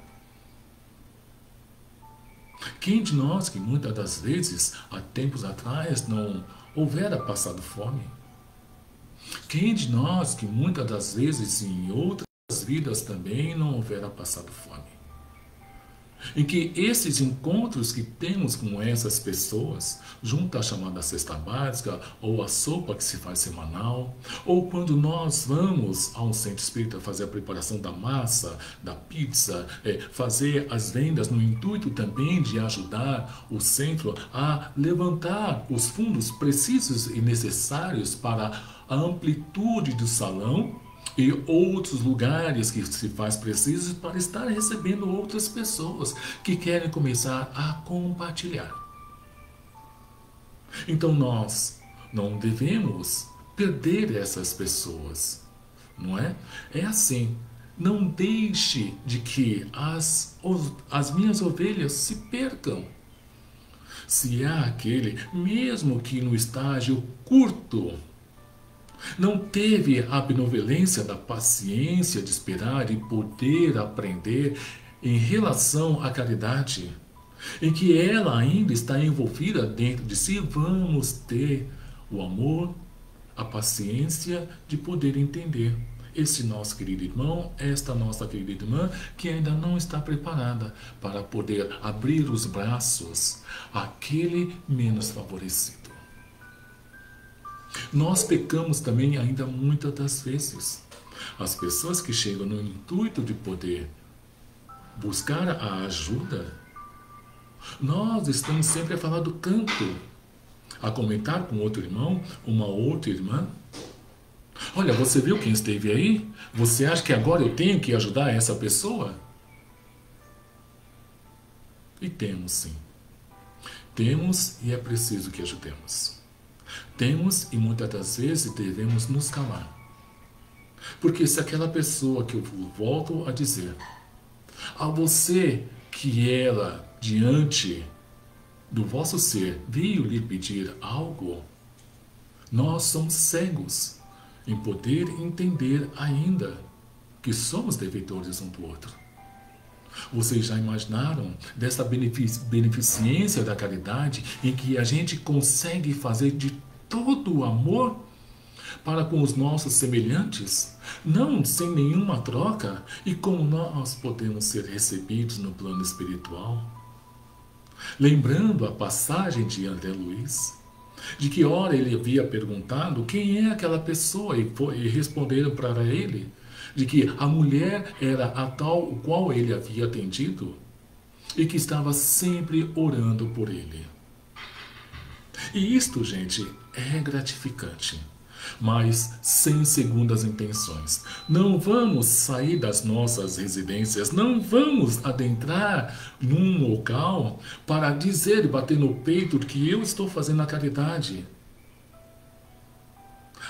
Quem de nós que muitas das vezes, há tempos atrás, não houvera passado fome? Quem de nós que muitas das vezes em outras vidas também não houvera passado fome? em que esses encontros que temos com essas pessoas, junto à chamada cesta básica, ou a sopa que se faz semanal, ou quando nós vamos ao centro espírita fazer a preparação da massa, da pizza, fazer as vendas no intuito também de ajudar o centro a levantar os fundos precisos e necessários para a amplitude do salão, e outros lugares que se faz preciso para estar recebendo outras pessoas que querem começar a compartilhar. Então nós não devemos perder essas pessoas, não é? É assim, não deixe de que as minhas ovelhas se percam. Se há aquele, mesmo que no estágio curto, não teve a benevolência da paciência de esperar e poder aprender em relação à caridade, em que ela ainda está envolvida dentro de si, vamos ter o amor, a paciência de poder entender esse nosso querido irmão, esta nossa querida irmã, que ainda não está preparada para poder abrir os braços àquele menos favorecido. Nós pecamos também ainda muitas das vezes. As pessoas que chegam no intuito de poder buscar a ajuda, nós estamos sempre a falar do canto, a comentar com outro irmão, uma outra irmã. Olha, você viu quem esteve aí? Você acha que agora eu tenho que ajudar essa pessoa? E temos sim. Temos e é preciso que ajudemos. Temos e muitas das vezes devemos nos calar. Porque se aquela pessoa que eu volto a dizer, a você que ela, diante do vosso ser, veio lhe pedir algo, nós somos cegos em poder entender ainda que somos devedores um do outro. Vocês já imaginaram dessa beneficência da caridade em que a gente consegue fazer de todo o amor para com os nossos semelhantes, não sem nenhuma troca, e como nós podemos ser recebidos no plano espiritual? Lembrando a passagem de André Luiz, de que ora ele havia perguntado quem é aquela pessoa, e responderam para ele de que a mulher era a tal o qual ele havia atendido e que estava sempre orando por ele. E isto, gente, é gratificante, mas sem segundas intenções. Não vamos sair das nossas residências, não vamos adentrar num local para dizer e bater no peito que eu estou fazendo a caridade.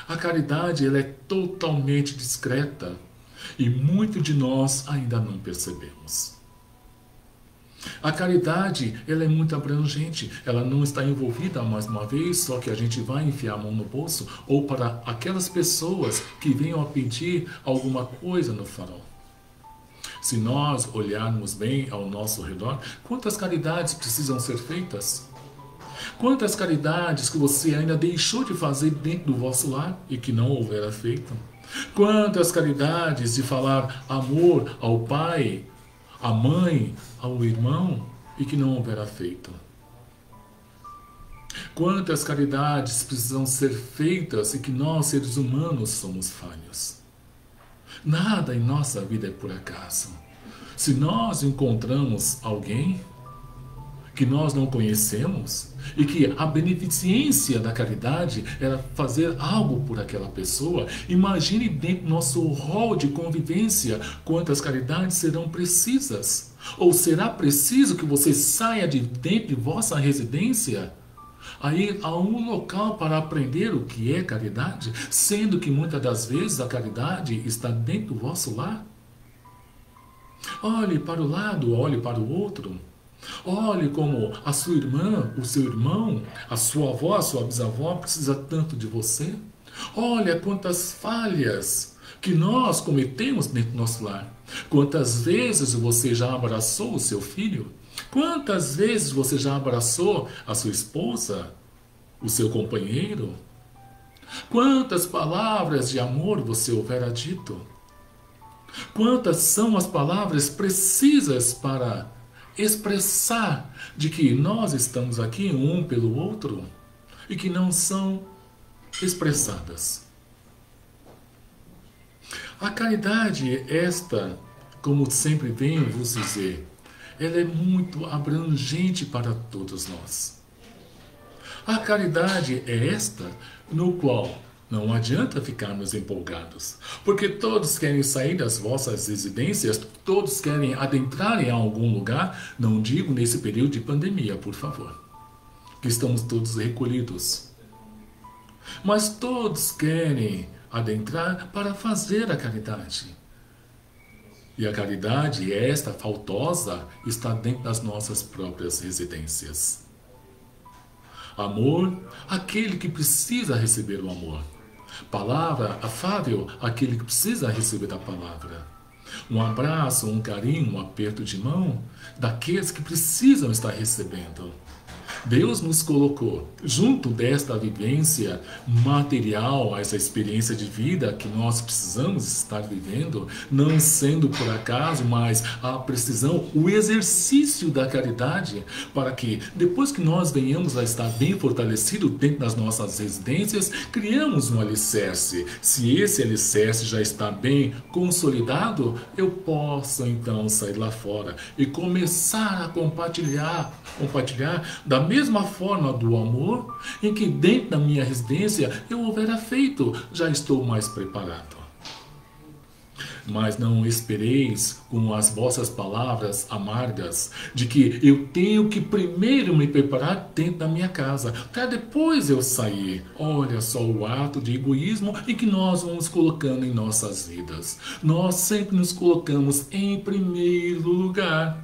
A caridade, ela é totalmente discreta e muito de nós ainda não percebemos. A caridade, ela é muito abrangente, ela não está envolvida mais uma vez, só que a gente vai enfiar a mão no bolso, ou para aquelas pessoas que venham a pedir alguma coisa no farol. Se nós olharmos bem ao nosso redor, quantas caridades precisam ser feitas? Quantas caridades que você ainda deixou de fazer dentro do vosso lar e que não houvera feito? Quantas caridades de falar amor ao pai, à mãe, ao irmão e que não houvera feito? Quantas caridades precisam ser feitas e que nós, seres humanos, somos falhos? Nada em nossa vida é por acaso. Se nós encontramos alguém que nós não conhecemos e que a beneficência da caridade era fazer algo por aquela pessoa, imagine dentro do nosso rol de convivência quantas caridades serão precisas. Ou será preciso que você saia de dentro de vossa residência a ir a um local para aprender o que é caridade, sendo que muitas das vezes a caridade está dentro do vosso lar? Olhe para o lado, olhe para o outro. Olhe como a sua irmã, o seu irmão, a sua avó, a sua bisavó precisa tanto de você. Olha quantas falhas que nós cometemos dentro do nosso lar. Quantas vezes você já abraçou o seu filho? Quantas vezes você já abraçou a sua esposa, o seu companheiro? Quantas palavras de amor você houvera dito? Quantas são as palavras precisas para expressar de que nós estamos aqui um pelo outro e que não são expressadas. A caridade, esta, como sempre venho vos dizer, ela é muito abrangente para todos nós. A caridade é esta no qual não adianta ficarmos empolgados, porque todos querem sair das vossas residências, todos querem adentrar em algum lugar, não digo nesse período de pandemia, por favor, que estamos todos recolhidos. Mas todos querem adentrar para fazer a caridade. E a caridade, esta faltosa, está dentro das nossas próprias residências. Amor, aquele que precisa receber o amor. Palavra afável, aquele que precisa receber a palavra. Um abraço, um carinho, um aperto de mão, daqueles que precisam estar recebendo. Deus nos colocou junto desta vivência material, essa experiência de vida que nós precisamos estar vivendo, não sendo por acaso, mas a precisão, o exercício da caridade, para que depois que nós venhamos a estar bem fortalecido dentro das nossas residências, criamos um alicerce. Se esse alicerce já está bem consolidado, eu posso então sair lá fora e começar a compartilhar da mesma forma do amor, em que dentro da minha residência eu houvera feito, já estou mais preparado. Mas não espereis com as vossas palavras amargas de que eu tenho que primeiro me preparar dentro da minha casa, para depois eu sair. Olha só o ato de egoísmo em que nós vamos colocando em nossas vidas. Nós sempre nos colocamos em primeiro lugar.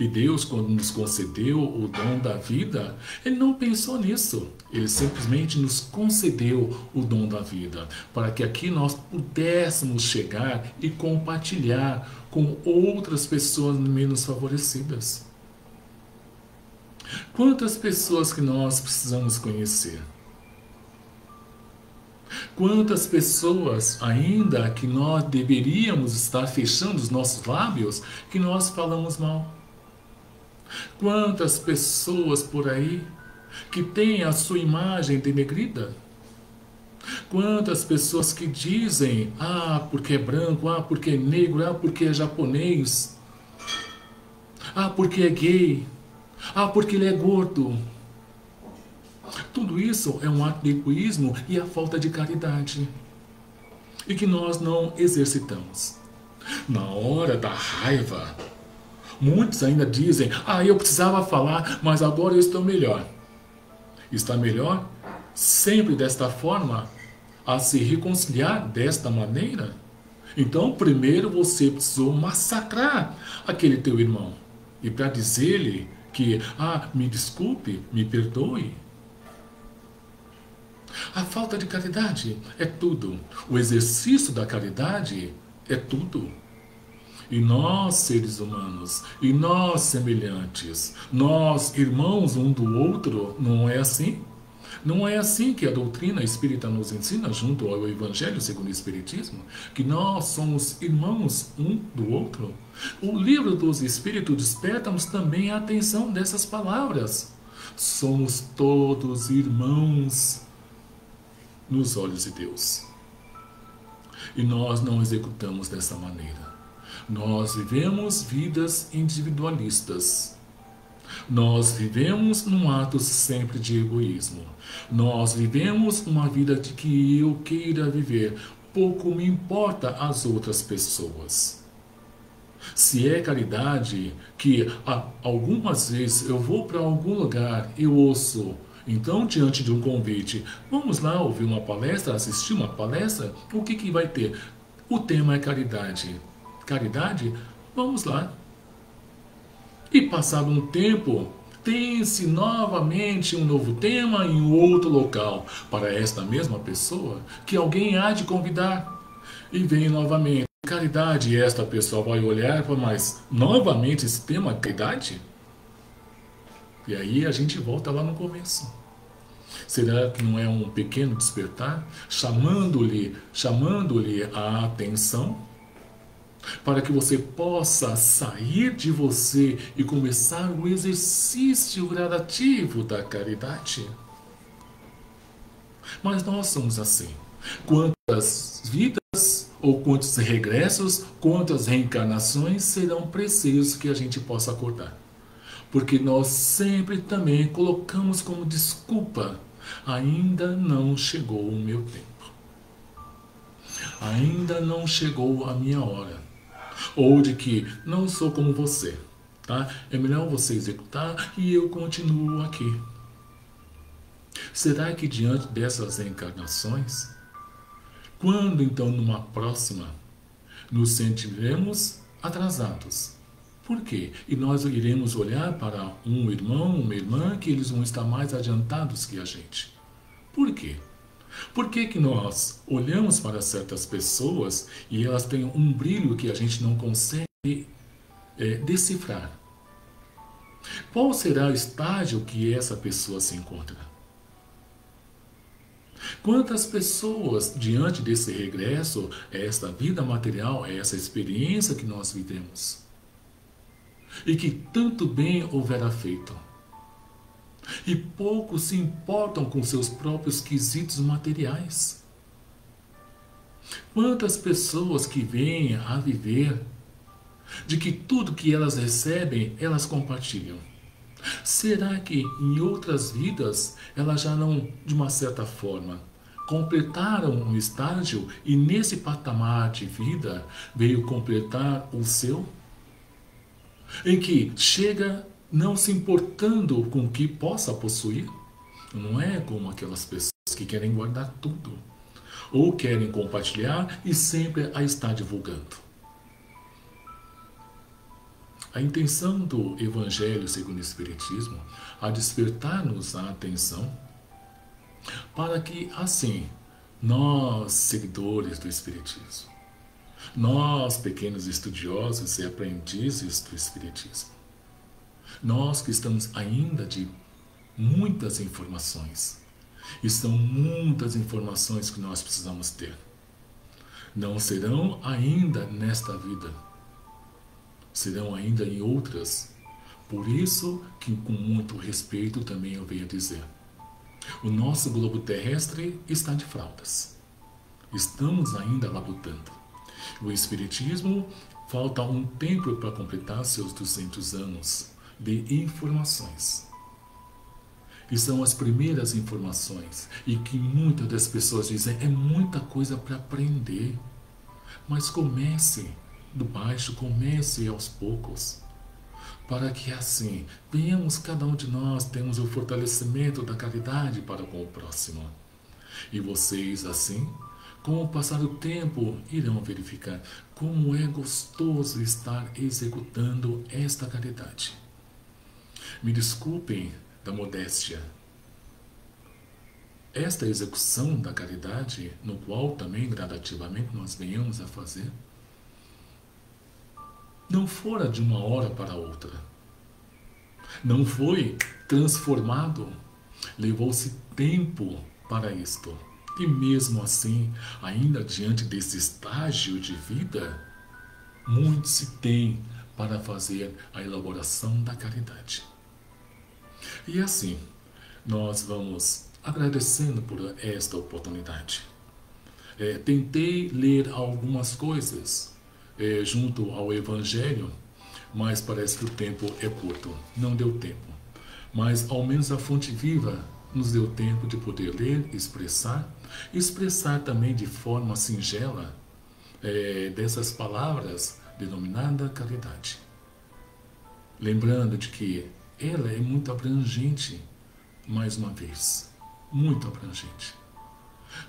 E Deus, quando nos concedeu o dom da vida, Ele não pensou nisso. Ele simplesmente nos concedeu o dom da vida, para que aqui nós pudéssemos chegar e compartilhar com outras pessoas menos favorecidas. Quantas pessoas que nós precisamos conhecer? Quantas pessoas ainda que nós deveríamos estar fechando os nossos lábios, que nós falamos mal? Quantas pessoas por aí que têm a sua imagem denegrida? Quantas pessoas que dizem, porque é branco, porque é negro, porque é japonês, porque é gay, porque ele é gordo. Tudo isso é um ato de egoísmo e a falta de caridade. E que nós não exercitamos. Na hora da raiva, muitos ainda dizem, eu precisava falar, mas agora eu estou melhor. Está melhor? Sempre desta forma? A se reconciliar desta maneira? Então, primeiro você precisou massacrar aquele teu irmão. E para dizer-lhe que, me desculpe, me perdoe. A falta de caridade é tudo. O exercício da caridade é tudo. E nós, seres humanos, e nós, semelhantes, nós, irmãos um do outro, não é assim? Não é assim que a doutrina espírita nos ensina, junto ao Evangelho segundo o Espiritismo, que nós somos irmãos um do outro? O livro dos Espíritos desperta-nos também a atenção dessas palavras. Somos todos irmãos nos olhos de Deus. E nós não executamos dessa maneira. Nós vivemos vidas individualistas. Nós vivemos num ato sempre de egoísmo. Nós vivemos uma vida de que eu queira viver. Pouco me importa as outras pessoas. Se é caridade, que algumas vezes eu vou para algum lugar, eu ouço. Então, diante de um convite, vamos lá ouvir uma palestra, assistir uma palestra, o que vai ter? O tema é caridade. Caridade? Vamos lá. E passado um tempo, tem-se novamente um novo tema em outro local para esta mesma pessoa que alguém há de convidar. E vem novamente caridade e esta pessoa vai olhar para mais novamente esse tema caridade? E aí a gente volta lá no começo. Será que não é um pequeno despertar? Chamando-lhe a atenção? para que você possa sair de você e começar o exercício gradativo da caridade. Mas nós somos assim. Quantas vidas ou quantos regressos, quantas reencarnações serão precisos que a gente possa acordar? Porque nós sempre também colocamos como desculpa: ainda não chegou o meu tempo, ainda não chegou a minha hora, ou de que não sou como você, tá? É melhor você executar e eu continuo aqui. Será que diante dessas reencarnações, quando então numa próxima nos sentiremos atrasados? Por quê? E nós iremos olhar para um irmão, uma irmã, que eles vão estar mais adiantados que a gente. Por quê? Por que que nós olhamos para certas pessoas e elas têm um brilho que a gente não consegue decifrar? Qual será o estágio que essa pessoa se encontra? Quantas pessoas, diante desse regresso, esta vida material, essa experiência que nós vivemos, e que tanto bem houvera feito, e poucos se importam com seus próprios quesitos materiais? Quantas pessoas que vêm a viver de que tudo que elas recebem, elas compartilham? Será que em outras vidas elas já não, de uma certa forma, completaram um estágio e nesse patamar de vida veio completar o seu? Em que chega não se importando com o que possa possuir? Não é como aquelas pessoas que querem guardar tudo, ou querem compartilhar e sempre a estar divulgando. A intenção do Evangelho segundo o Espiritismo é despertar-nos a atenção para que, assim, nós, seguidores do Espiritismo, nós, pequenos estudiosos e aprendizes do Espiritismo, nós que estamos ainda de muitas informações, e são muitas informações que nós precisamos ter, não serão ainda nesta vida, serão ainda em outras. Por isso que com muito respeito também eu venho dizer, o nosso globo terrestre está de fraldas. Estamos ainda labutando. O Espiritismo falta um tempo para completar seus 200 anos de informações. E são as primeiras informações, e que muitas das pessoas dizem, é muita coisa para aprender. Mas comece do baixo, comece aos poucos, para que assim venhamos cada um de nós, temos o fortalecimento da caridade para com o próximo. E vocês assim, com o passar do tempo, irão verificar como é gostoso estar executando esta caridade. Me desculpem da modéstia. Esta execução da caridade, no qual também gradativamente nós venhamos a fazer, não fora de uma hora para outra. Não foi transformado. Levou-se tempo para isto. E mesmo assim, ainda diante desse estágio de vida, muito se tem para fazer a elaboração da caridade. E assim, nós vamos agradecendo por esta oportunidade. Tentei ler algumas coisas junto ao Evangelho, mas parece que o tempo é curto, não deu tempo. Mas ao menos a Fonte Viva nos deu tempo de poder ler, expressar também de forma singela dessas palavras denominada caridade. Lembrando de que ela é muito abrangente, mais uma vez, muito abrangente.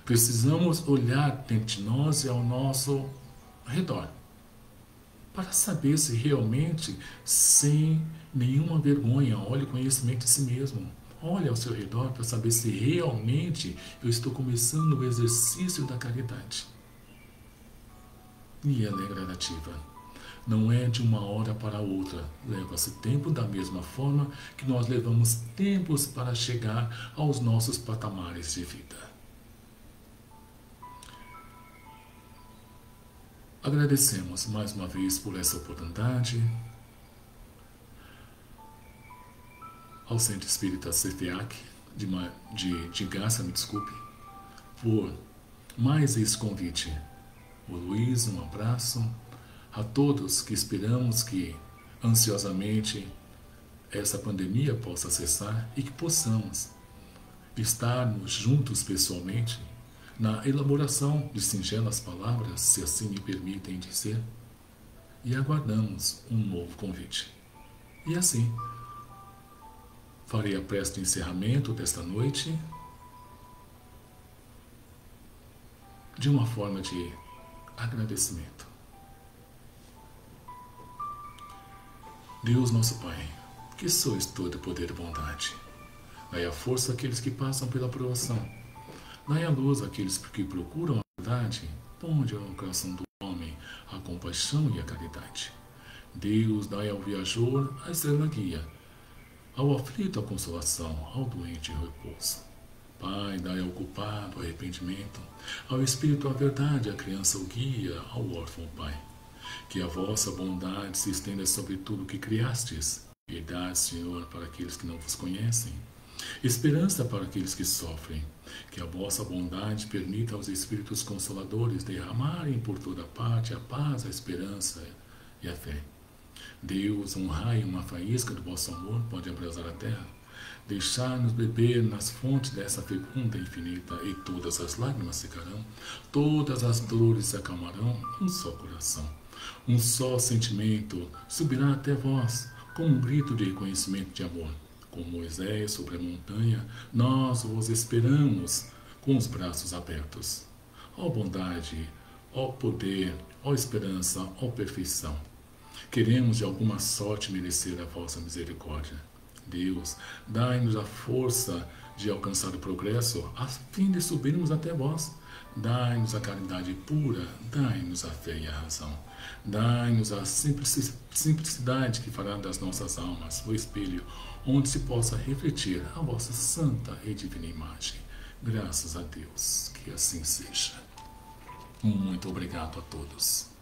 Precisamos olhar dentro de nós e ao nosso redor, para saber se realmente, sem nenhuma vergonha, olhe o conhecimento de si mesmo. Olhe ao seu redor para saber se realmente eu estou começando o exercício da caridade. E ela é gradativa. Não é de uma hora para outra. Leva-se tempo da mesma forma que nós levamos tempos para chegar aos nossos patamares de vida. Agradecemos mais uma vez por essa oportunidade ao Centro Espírita CFEAC de Graça, me desculpe, por mais esse convite. O Luiz, um abraço a todos que esperamos que ansiosamente essa pandemia possa cessar e que possamos estarmos juntos pessoalmente na elaboração de singelas palavras, se assim me permitem dizer, e aguardamos um novo convite. E assim, farei a prece de encerramento desta noite de uma forma de agradecimento. Deus nosso Pai, que sois todo poder e bondade, dai a força àqueles que passam pela provação, dai a luz àqueles que procuram a verdade, ponde ao coração do homem a compaixão e a caridade. Deus, dai ao viajor a estrela guia, ao aflito a consolação, ao doente o repouso. Pai, dai ao culpado o arrependimento, ao espírito a verdade, à criança o guia, ao órfão o Pai. Que a vossa bondade se estenda sobre tudo o que criastes, piedade, Senhor, para aqueles que não vos conhecem, esperança para aqueles que sofrem. Que a vossa bondade permita aos Espíritos Consoladores derramarem por toda parte a paz, a esperança e a fé. Deus, um raio, uma faísca do vosso amor pode abrasar a terra, deixar-nos beber nas fontes dessa fecunda infinita, e todas as lágrimas secarão, todas as dores se acalmarão, um só coração, um só sentimento subirá até vós, como um grito de reconhecimento de amor. Com Moisés sobre a montanha, nós vos esperamos com os braços abertos. Ó bondade, ó poder, ó esperança, ó perfeição. Queremos de alguma sorte merecer a vossa misericórdia. Deus, dai-nos a força de alcançar o progresso, a fim de subirmos até vós. Dai-nos a caridade pura, dai-nos a fé e a razão. Dai-nos a simplicidade que fará das nossas almas o espelho onde se possa refletir a vossa santa e divina imagem. Graças a Deus, que assim seja. Muito obrigado a todos.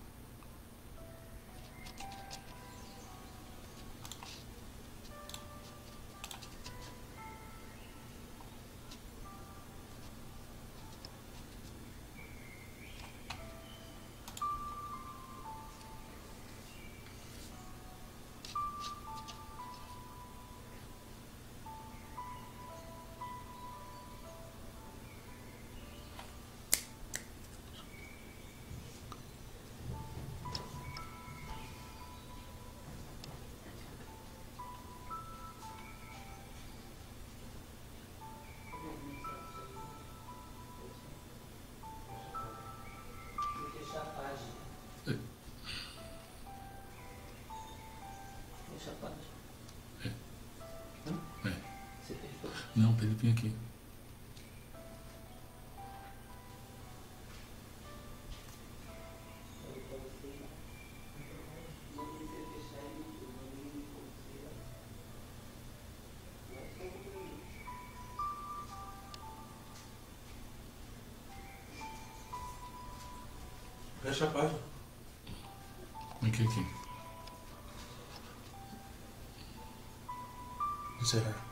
Fecha a página. Você fechou? Não, para ele vir aqui. Fecha a página. Como é que é aqui? Encerrar.